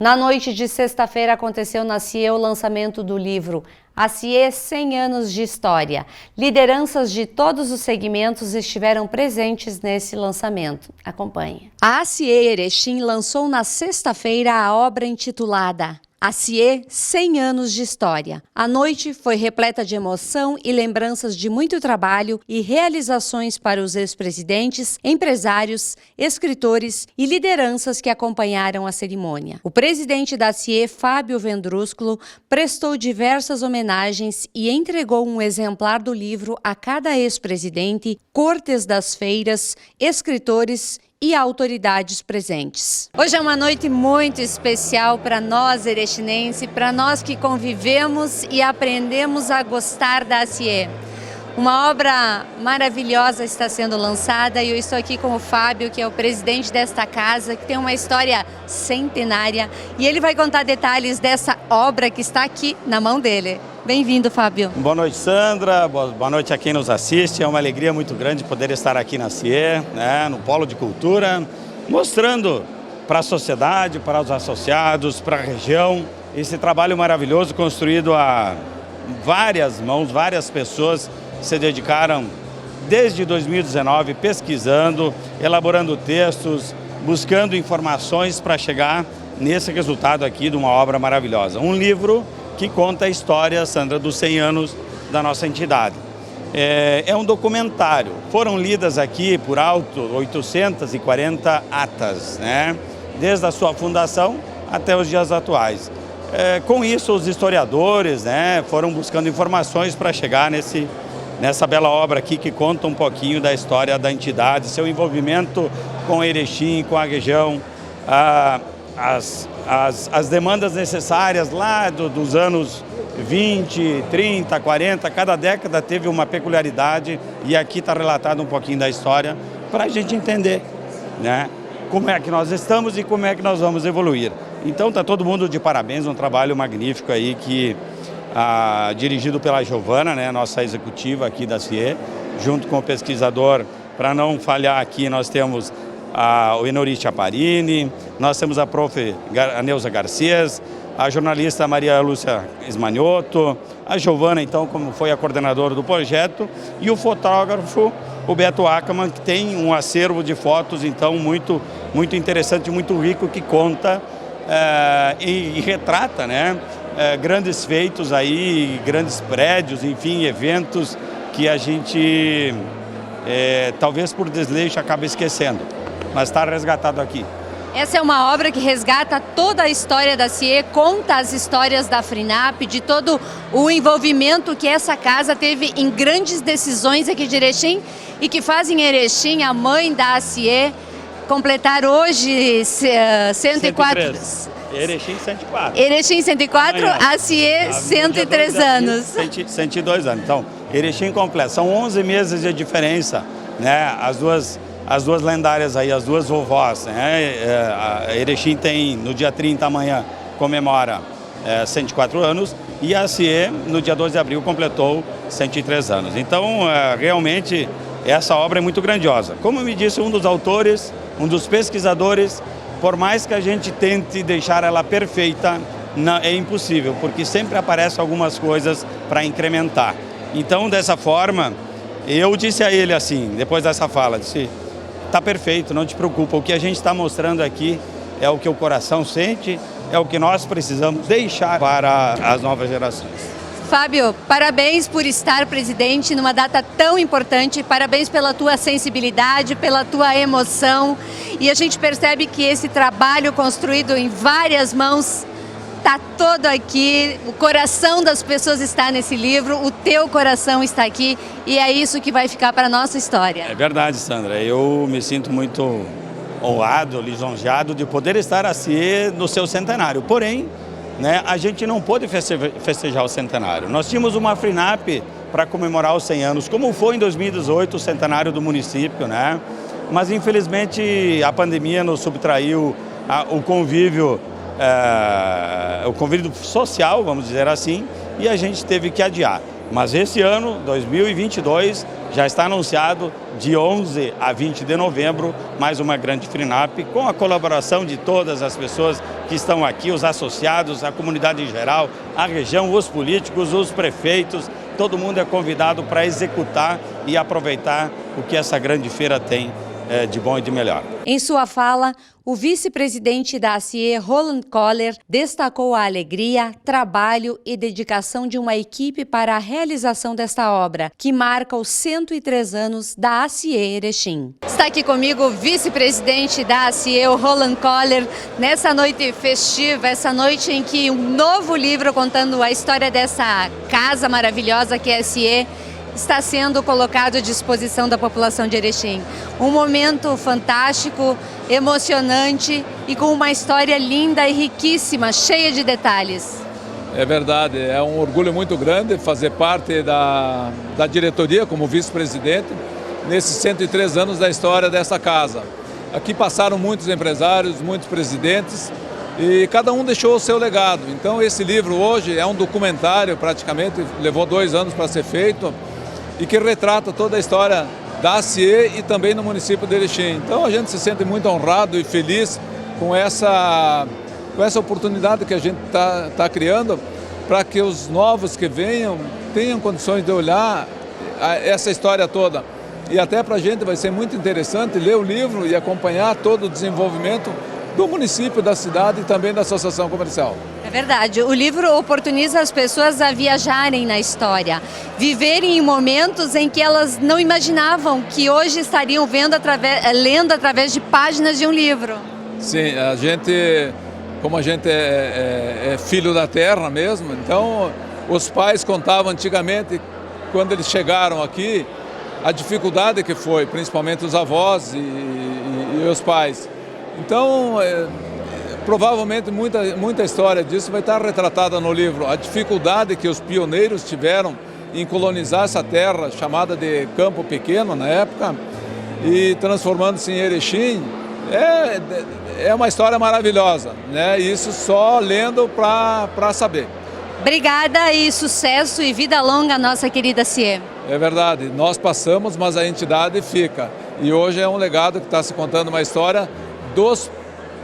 Na noite de sexta-feira aconteceu na CIE o lançamento do livro A CIE 100 anos de história. Lideranças de todos os segmentos estiveram presentes nesse lançamento. Acompanhe. A CIE Erechim lançou na sexta-feira a obra intitulada A CIE 100 anos de história. A noite foi repleta de emoção e lembranças de muito trabalho e realizações para os ex-presidentes, empresários, escritores e lideranças que acompanharam a cerimônia. O presidente da CIE, Fábio Vendrúsculo, prestou diversas homenagens e entregou um exemplar do livro a cada ex-presidente, cortes das feiras, escritores e autoridades presentes. Hoje é uma noite muito especial para nós erechinenses, para nós que convivemos e aprendemos a gostar da CIE. Uma obra maravilhosa está sendo lançada e eu estou aqui com o Fábio, que é o presidente desta casa, que tem uma história centenária, e ele vai contar detalhes dessa obra que está aqui na mão dele. Bem-vindo, Fábio. Boa noite, Sandra. Boa noite a quem nos assiste. É uma alegria muito grande poder estar aqui na CIE, no Polo de Cultura, mostrando para a sociedade, para os associados, para a região, esse trabalho maravilhoso construído a várias mãos, várias pessoas se dedicaram desde 2019 pesquisando, elaborando textos, buscando informações para chegar nesse resultado aqui de uma obra maravilhosa. Um livro que conta a história, Sandra, dos 100 anos da nossa entidade. É um documentário. Foram lidas aqui por alto 840 atas, desde a sua fundação até os dias atuais. Com isso, os historiadores foram buscando informações para chegar nessa bela obra aqui que conta um pouquinho da história da entidade, seu envolvimento com Erechim, com a região, as demandas necessárias lá dos anos 20, 30, 40, cada década teve uma peculiaridade e aqui está relatado um pouquinho da história para a gente entender, como é que nós estamos e como é que nós vamos evoluir. Então está todo mundo de parabéns, um trabalho magnífico aí dirigido pela Giovana, nossa executiva aqui da CIE, junto com o pesquisador, para não falhar aqui, nós temos o Enori Chaparini, nós temos a prof. Neuza Garcês, a jornalista Maria Lúcia Esmanioto, a Giovana, então, como foi a coordenadora do projeto, e o fotógrafo, o Beto Ackerman, que tem um acervo de fotos, então, muito, muito interessante, muito rico, que conta e retrata, grandes feitos aí, grandes prédios, enfim, eventos que a gente, talvez por desleixo, acaba esquecendo, mas está resgatado aqui. Essa é uma obra que resgata toda a história da CIE, conta as histórias da FRINAP, de todo o envolvimento que essa casa teve em grandes decisões aqui de Erechim e que fazem Erechim, a mãe da CIE, completar hoje 104... Erechim 104. Erechim 104, a CIE 103 anos. 102 anos. Então, Erechim completo. São 11 meses de diferença, as duas lendárias aí, as duas vovós, a Erechim tem, no dia 30 amanhã, comemora 104 anos e a CIE, no dia 12 de abril, completou 103 anos. Então, realmente, essa obra é muito grandiosa. Como me disse um dos autores, um dos pesquisadores, por mais que a gente tente deixar ela perfeita, é impossível, porque sempre aparecem algumas coisas para incrementar. Então, dessa forma, eu disse a ele assim, depois dessa fala, disse, está perfeito, não te preocupa, o que a gente está mostrando aqui é o que o coração sente, é o que nós precisamos deixar para as novas gerações. Fábio, parabéns por estar presidente numa data tão importante, parabéns pela tua sensibilidade, pela tua emoção, e a gente percebe que esse trabalho construído em várias mãos está todo aqui, o coração das pessoas está nesse livro, o teu coração está aqui e é isso que vai ficar para a nossa história. É verdade, Sandra, eu me sinto muito honrado, lisonjeado de poder estar assim no seu centenário, porém, a gente não pôde festejar o centenário. Nós tínhamos uma FRINAP para comemorar os 100 anos, como foi em 2018 o centenário do município, mas infelizmente a pandemia nos subtraiu o convívio social, vamos dizer assim, e a gente teve que adiar. Mas esse ano, 2022, já está anunciado de 11 a 20 de novembro, mais uma grande FRINAP, com a colaboração de todas as pessoas que estão aqui, os associados, a comunidade em geral, a região, os políticos, os prefeitos, todo mundo é convidado para executar e aproveitar o que essa grande feira tem de bom e de melhor. Em sua fala, o vice-presidente da ACIE, Roland Koller, destacou a alegria, trabalho e dedicação de uma equipe para a realização desta obra, que marca os 103 anos da ACIE Erechim. Está aqui comigo o vice-presidente da ACIE, o Roland Koller, nessa noite festiva, essa noite em que um novo livro contando a história dessa casa maravilhosa que é a ACIE está sendo colocado à disposição da população de Erechim. Um momento fantástico, emocionante e com uma história linda e riquíssima, cheia de detalhes. É verdade, é um orgulho muito grande fazer parte da diretoria como vice-presidente nesses 103 anos da história dessa casa. Aqui passaram muitos empresários, muitos presidentes e cada um deixou o seu legado. Então esse livro hoje é um documentário, praticamente levou 2 anos para ser feito, e que retrata toda a história da ACIE e também no município de Erechim. Então a gente se sente muito honrado e feliz com essa oportunidade que a gente está criando para que os novos que venham tenham condições de olhar essa história toda. E até para a gente vai ser muito interessante ler o livro e acompanhar todo o desenvolvimento do município, da cidade e também da associação comercial. É verdade, o livro oportuniza as pessoas a viajarem na história, viverem em momentos em que elas não imaginavam que hoje estariam lendo através de páginas de um livro. Sim, como a gente é filho da terra mesmo, então os pais contavam antigamente, quando eles chegaram aqui, a dificuldade que foi, principalmente os avós e os pais. Então, provavelmente muita história disso vai estar retratada no livro. A dificuldade que os pioneiros tiveram em colonizar essa terra, chamada de Campo Pequeno na época, e transformando-se em Erechim, é uma história maravilhosa, né? Isso só lendo para saber. Obrigada e sucesso e vida longa à nossa querida ACIE. É verdade, nós passamos, mas a entidade fica. E hoje é um legado que está se contando uma história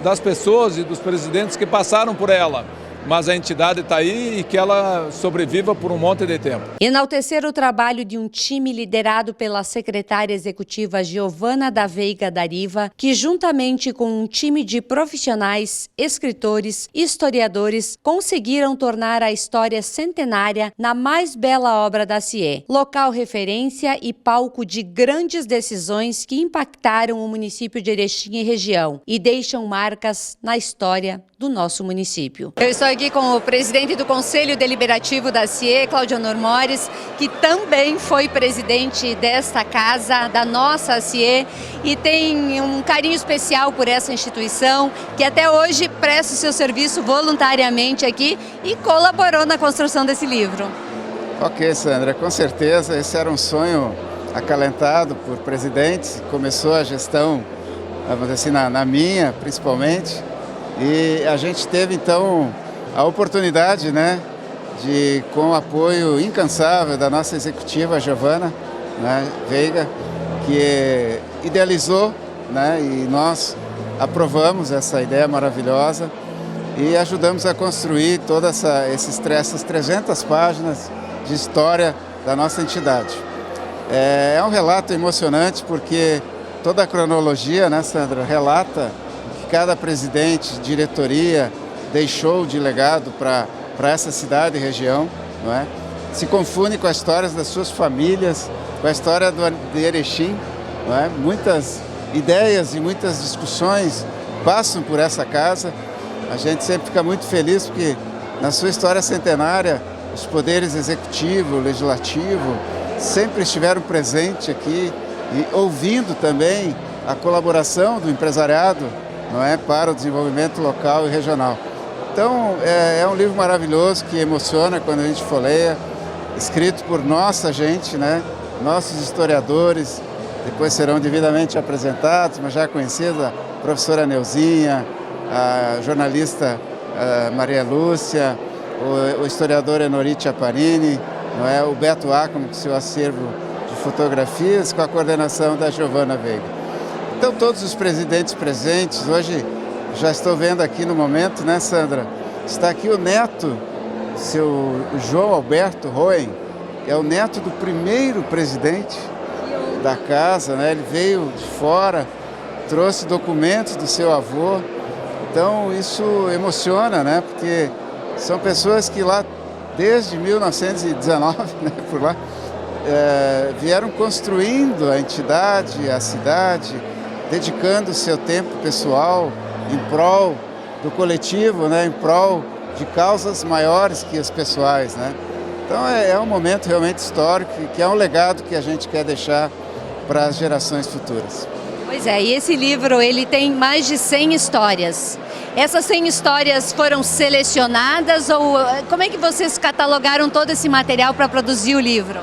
das pessoas e dos presidentes que passaram por ela, mas a entidade está aí e que ela sobreviva por um monte de tempo. Enaltecer o trabalho de um time liderado pela secretária executiva Giovana da Veiga Dariva, que juntamente com um time de profissionais, escritores e historiadores conseguiram tornar a história centenária na mais bela obra da ACIE, local referência e palco de grandes decisões que impactaram o município de Erechim e região e deixam marcas na história do nosso município. Eu estou aqui com o presidente do Conselho Deliberativo da ACIE, Claudionor Mores, que também foi presidente desta casa, da nossa ACIE, e tem um carinho especial por essa instituição, que até hoje presta o seu serviço voluntariamente aqui e colaborou na construção desse livro. Ok, Sandra, com certeza esse era um sonho acalentado por presidentes. Começou a gestão, vamos dizer assim, na minha principalmente, e a gente teve então a oportunidade, né, de, com o apoio incansável da nossa executiva Giovana, né, Veiga, que idealizou, né, e nós aprovamos essa ideia maravilhosa e ajudamos a construir todas essas 300 páginas de história da nossa entidade. É um relato emocionante porque toda a cronologia, né, Sandra, relata que cada presidente, diretoria, deixou de legado para essa cidade e região, não é? Se confunde com as histórias das suas famílias, com a história de Erechim, não é? Muitas ideias e muitas discussões passam por essa casa. A gente sempre fica muito feliz porque na sua história centenária os poderes executivo, legislativo sempre estiveram presentes aqui e ouvindo também a colaboração do empresariado, não é, para o desenvolvimento local e regional. Então, é um livro maravilhoso que emociona quando a gente folheia, escrito por nossa gente, né? Nossos historiadores, depois serão devidamente apresentados, mas já conhecidos, a professora Neuzinha, a jornalista Maria Lúcia, o historiador Enori Chiapparini, não é? O Beto A, como seu acervo de fotografias, com a coordenação da Giovana Veiga. Então, todos os presidentes presentes, hoje já estou vendo aqui no momento, né, Sandra? Está aqui o neto, seu João Alberto Roen, é o neto do primeiro presidente da casa, né? Ele veio de fora, trouxe documentos do seu avô. Então isso emociona, né? Porque são pessoas que lá desde 1919, né, por lá, vieram construindo a entidade, a cidade, dedicando o seu tempo pessoal em prol do coletivo, né, em prol de causas maiores que as pessoais, né? Então é um momento realmente histórico, que é um legado que a gente quer deixar para as gerações futuras. Pois é, e esse livro ele tem mais de 100 histórias. Essas 100 histórias foram selecionadas ou como é que vocês catalogaram todo esse material para produzir o livro?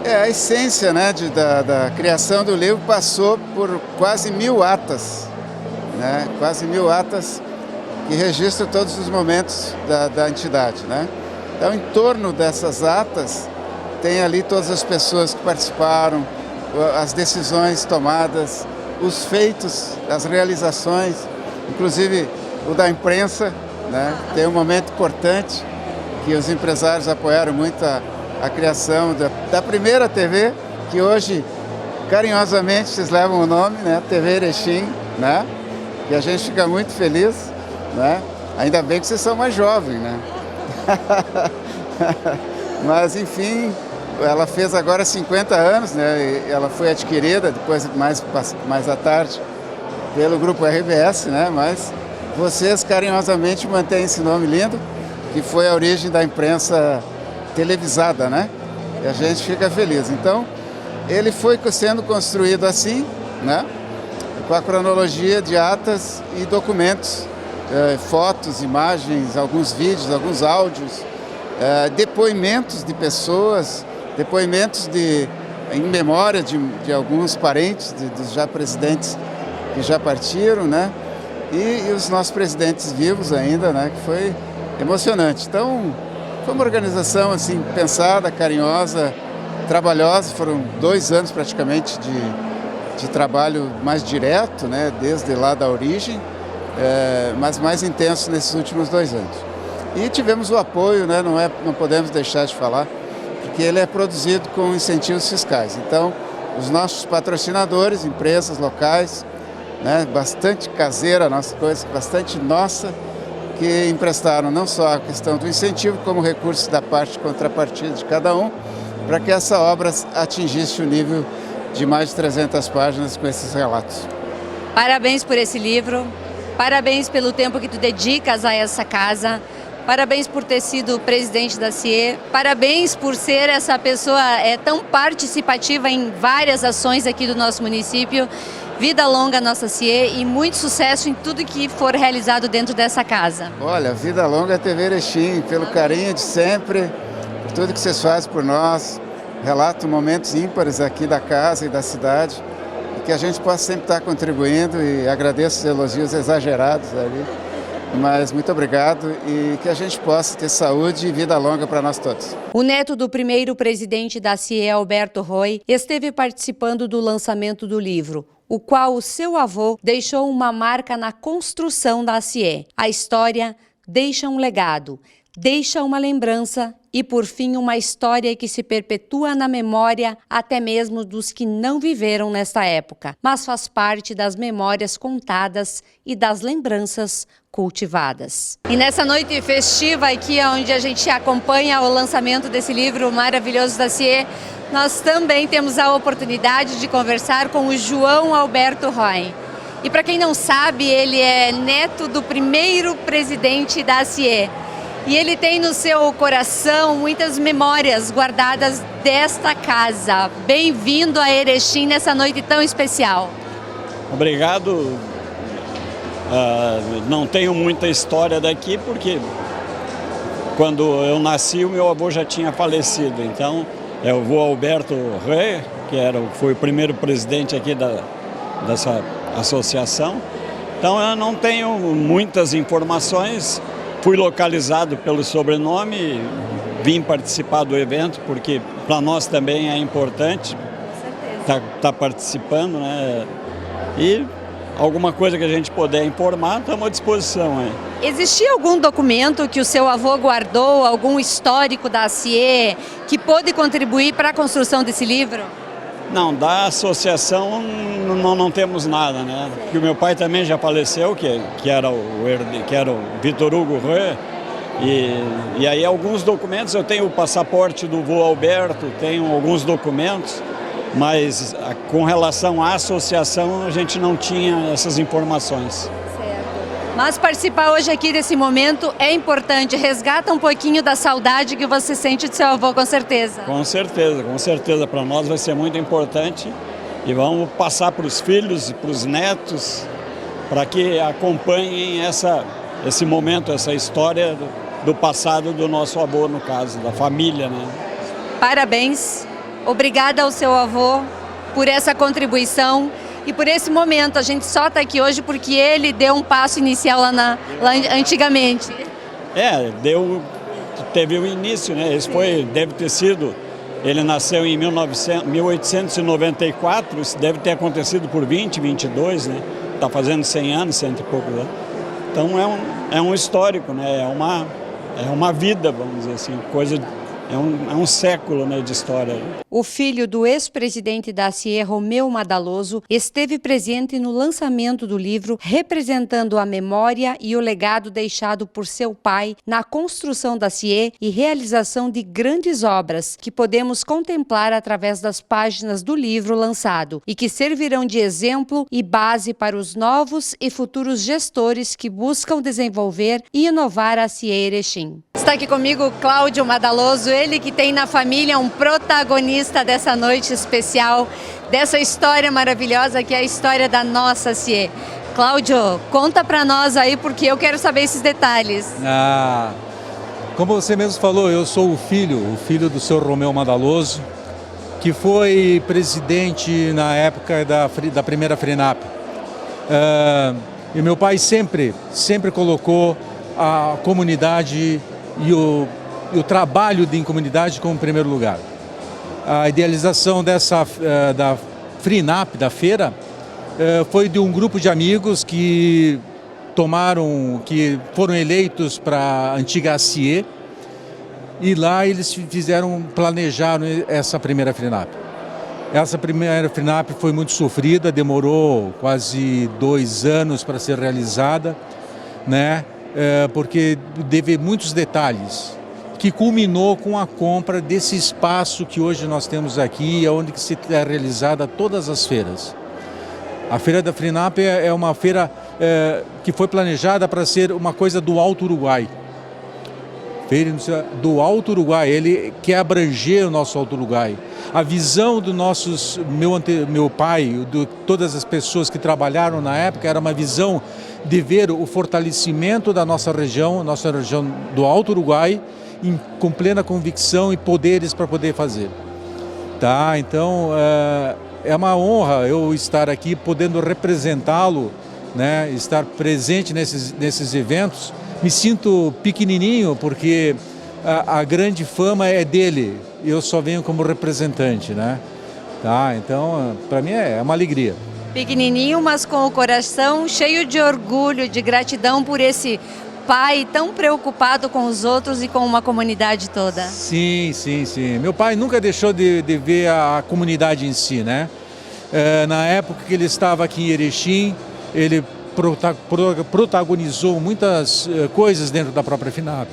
A essência, né, da criação do livro passou por quase 1000 atas, né? Quase 1000 atas que registram todos os momentos da entidade, né? Então, em torno dessas atas, tem ali todas as pessoas que participaram, as decisões tomadas, os feitos, as realizações, inclusive o da imprensa, né? Tem um momento importante que os empresários apoiaram muito a criação da primeira TV, que hoje, carinhosamente, vocês levam o nome, né? TV Erechim, né? E a gente fica muito feliz, né? Ainda bem que vocês são mais jovens, né? Mas, enfim, ela fez agora 50 anos, né? E ela foi adquirida depois, mais à tarde, pelo Grupo RBS, né? Mas vocês carinhosamente mantêm esse nome lindo, que foi a origem da imprensa televisada, né? E a gente fica feliz. Então, ele foi sendo construído assim, né? Com a cronologia de atas e documentos, fotos, imagens, alguns vídeos, alguns áudios, depoimentos de pessoas, depoimentos em memória de alguns parentes dos já presidentes que já partiram, né? E os nossos presidentes vivos ainda, né? Que foi emocionante. Então, foi uma organização assim pensada, carinhosa, trabalhosa. Foram 2 anos praticamente de trabalho mais direto, né? Desde lá da origem, mas mais intenso nesses últimos 2 anos. E tivemos o apoio, né? Não podemos deixar de falar, porque ele é produzido com incentivos fiscais. Então, os nossos patrocinadores, empresas locais, né? Bastante caseira a nossa coisa, bastante nossa, que emprestaram não só a questão do incentivo, como recursos da parte contrapartida de cada um, para que essa obra atingisse o nível de mais de 300 páginas com esses relatos. Parabéns por esse livro, parabéns pelo tempo que tu dedicas a essa casa, parabéns por ter sido presidente da CIE, parabéns por ser essa pessoa tão participativa em várias ações aqui do nosso município. Vida longa à nossa CIE e muito sucesso em tudo que for realizado dentro dessa casa. Olha, vida longa à TV Erechim, pelo carinho de sempre, por tudo que vocês fazem por nós. Relato momentos ímpares aqui da casa e da cidade, e que a gente possa sempre estar contribuindo, e agradeço os elogios exagerados ali. Mas muito obrigado e que a gente possa ter saúde e vida longa para nós todos. O neto do primeiro presidente da CIE, Alberto Roen, esteve participando do lançamento do livro, o qual o seu avô deixou uma marca na construção da CIE. A história deixa um legado, deixa uma lembrança e, por fim, uma história que se perpetua na memória até mesmo dos que não viveram nesta época, mas faz parte das memórias contadas e das lembranças cultivadas. E nessa noite festiva aqui, onde a gente acompanha o lançamento desse livro maravilhoso da CIE, nós também temos a oportunidade de conversar com o João Alberto Roen. E para quem não sabe, ele é neto do primeiro presidente da CIE. E ele tem no seu coração muitas memórias guardadas desta casa. Bem-vindo a Erechim nessa noite tão especial. Obrigado. Não tenho muita história daqui, porque quando eu nasci o meu avô já tinha falecido. Então, é o avô Alberto Roen, que foi o primeiro presidente aqui dessa associação. Então, eu não tenho muitas informações. Fui localizado pelo sobrenome, vim participar do evento, porque para nós também é importante estar participando, né? E alguma coisa que a gente puder informar, estamos à disposição aí. Existia algum documento que o seu avô guardou, algum histórico da CIE, que pôde contribuir para a construção desse livro? Não, da associação não temos nada, né? Porque o meu pai também já faleceu, que era o Vitor Hugo Rê, e aí alguns documentos, eu tenho o passaporte do vô Alberto, tenho alguns documentos, mas com relação à associação a gente não tinha essas informações. Mas participar hoje aqui desse momento é importante, resgata um pouquinho da saudade que você sente de seu avô, com certeza. Com certeza, para nós vai ser muito importante e vamos passar para os filhos e para os netos para que acompanhem esse momento, essa história do passado do nosso avô, no caso, da família, né? Parabéns, obrigada ao seu avô por essa contribuição. E por esse momento, a gente só está aqui hoje porque ele deu um passo inicial lá antigamente. Teve o início, né? Deve ter sido, ele nasceu em 1894, isso deve ter acontecido por 22, né? Está fazendo 100 anos, 100 e pouco, né? Então é um histórico, né? É uma vida, vamos dizer assim, é um século, né, de história. O filho do ex-presidente da CIE, Romeu Madaloso, esteve presente no lançamento do livro, representando a memória e o legado deixado por seu pai na construção da CIE e realização de grandes obras que podemos contemplar através das páginas do livro lançado e que servirão de exemplo e base para os novos e futuros gestores que buscam desenvolver e inovar a CIE Erechim. Está aqui comigo Cláudio Madaloso, ele que tem na família um protagonista dessa noite especial, dessa história maravilhosa que é a história da nossa CIE. Cláudio, conta para nós aí, porque eu quero saber esses detalhes. Como você mesmo falou, eu sou o filho do senhor Romeu Madaloso, que foi presidente na época da primeira FRENAP. E meu pai sempre colocou a comunidade e o trabalho em comunidade como primeiro lugar. A idealização da FRENAP, da feira, foi de um grupo de amigos que foram eleitos para a antiga CIE, e lá eles planejaram essa primeira FRENAP. Essa primeira FRENAP foi muito sofrida, demorou quase 2 anos para ser realizada, né? Porque teve muitos detalhes, que culminou com a compra desse espaço que hoje nós temos aqui, onde se é realizada todas as feiras. A Feira da FRENAP é uma feira que foi planejada para ser uma coisa do Alto Uruguai. Feira do Alto Uruguai, ele quer abranger o nosso Alto Uruguai. A visão do meu pai, de todas as pessoas que trabalharam na época, era uma visão de ver o fortalecimento da nossa região do Alto Uruguai, com plena convicção e poderes para poder fazer. Tá? Então, é uma honra eu estar aqui podendo representá-lo, né? Estar presente nesses eventos. Me sinto pequenininho porque a grande fama é dele, eu só venho como representante, né? Tá? Então, para mim é uma alegria. Pequenininho, mas com o coração cheio de orgulho, de gratidão por esse pai tão preocupado com os outros e com uma comunidade toda. Sim. Meu pai nunca deixou de ver a comunidade em si, né? Na época que ele estava aqui em Erechim, ele protagonizou muitas coisas dentro da própria FRENAP.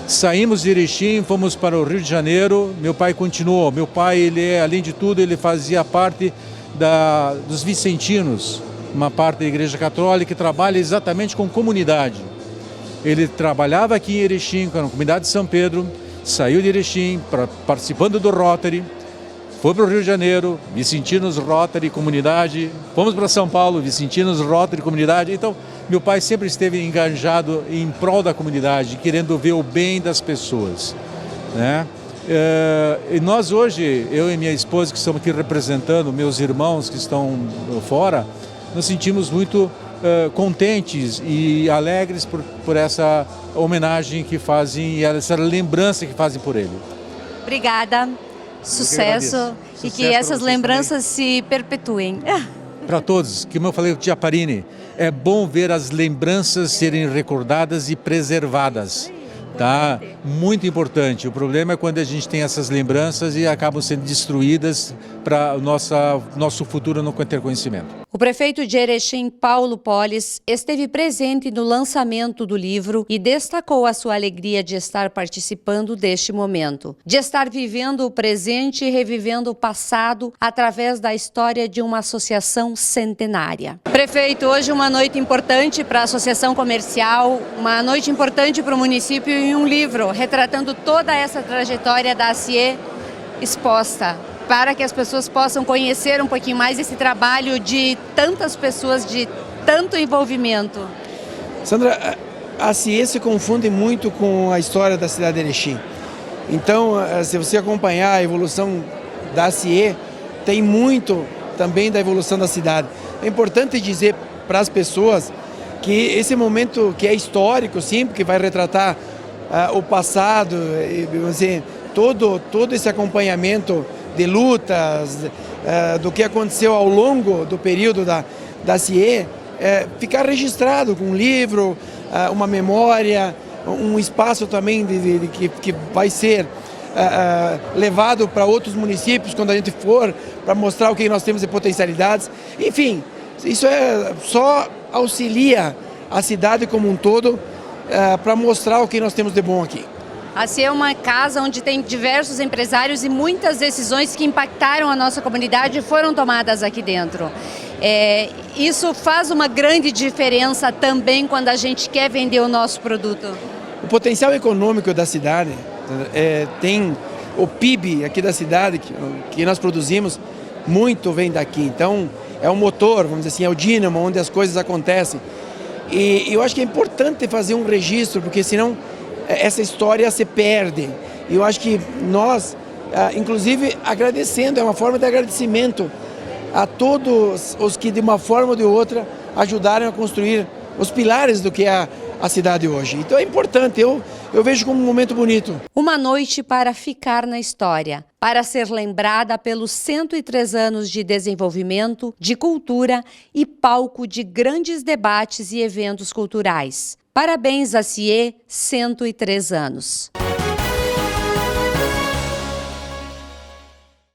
Saímos de Erechim, fomos para o Rio de Janeiro, meu pai continuou. Meu pai, além de tudo, ele fazia parte dos Vicentinos, uma parte da Igreja Católica que trabalha exatamente com comunidade. Ele trabalhava aqui em Erechim, com a comunidade de São Pedro, saiu de Erechim participando do Rotary, foi para o Rio de Janeiro, Vicentinos Rotary Comunidade, fomos para São Paulo, Vicentinos Rotary Comunidade. Então, meu pai sempre esteve engajado em prol da comunidade, querendo ver o bem das pessoas, né? E nós hoje, eu e minha esposa que estamos aqui representando, meus irmãos que estão fora, nos sentimos muito contentes e alegres por essa homenagem que fazem e essa lembrança que fazem por ele. Obrigada, sucesso e que essas lembranças se perpetuem. Para todos, como eu falei com o Chiapparini, é bom ver as lembranças serem recordadas e preservadas. Tá? Muito importante. O problema é quando a gente tem essas lembranças e acabam sendo destruídas para o nosso futuro não ter conhecimento. O prefeito de Erechim, Paulo Polis, esteve presente no lançamento do livro e destacou a sua alegria de estar participando deste momento, de estar vivendo o presente e revivendo o passado através da história de uma associação centenária. Prefeito, hoje uma noite importante para a associação comercial, uma noite importante para o município e um livro retratando toda essa trajetória da ACIE exposta, para que as pessoas possam conhecer um pouquinho mais esse trabalho de tantas pessoas, de tanto envolvimento. Sandra, a ACIE se confunde muito com a história da cidade de Erechim. Então, se você acompanhar a evolução da ACIE, tem muito também da evolução da cidade. É importante dizer para as pessoas que esse momento que é histórico, sim, porque vai retratar o passado, assim, todo esse acompanhamento de lutas, do que aconteceu ao longo do período da ACIE, ficar registrado com um livro, uma memória, um espaço também que vai ser levado para outros municípios quando a gente for, para mostrar o que nós temos de potencialidades. Enfim, isso só auxilia a cidade como um todo para mostrar o que nós temos de bom aqui. A ACIE é uma casa onde tem diversos empresários e muitas decisões que impactaram a nossa comunidade foram tomadas aqui dentro. Isso faz uma grande diferença também quando a gente quer vender o nosso produto. O potencial econômico da cidade, tem o PIB aqui da cidade que nós produzimos, muito vem daqui. Então é um motor, vamos dizer assim, é o dínamo onde as coisas acontecem. E eu acho que é importante fazer um registro, porque senão essa história se perde. E eu acho que nós, inclusive agradecendo, é uma forma de agradecimento a todos os que de uma forma ou de outra ajudaram a construir os pilares do que é a cidade hoje. Então é importante, eu vejo como um momento bonito. Uma noite para ficar na história, para ser lembrada pelos 103 anos de desenvolvimento, de cultura e palco de grandes debates e eventos culturais. Parabéns, ACIE, 103 anos.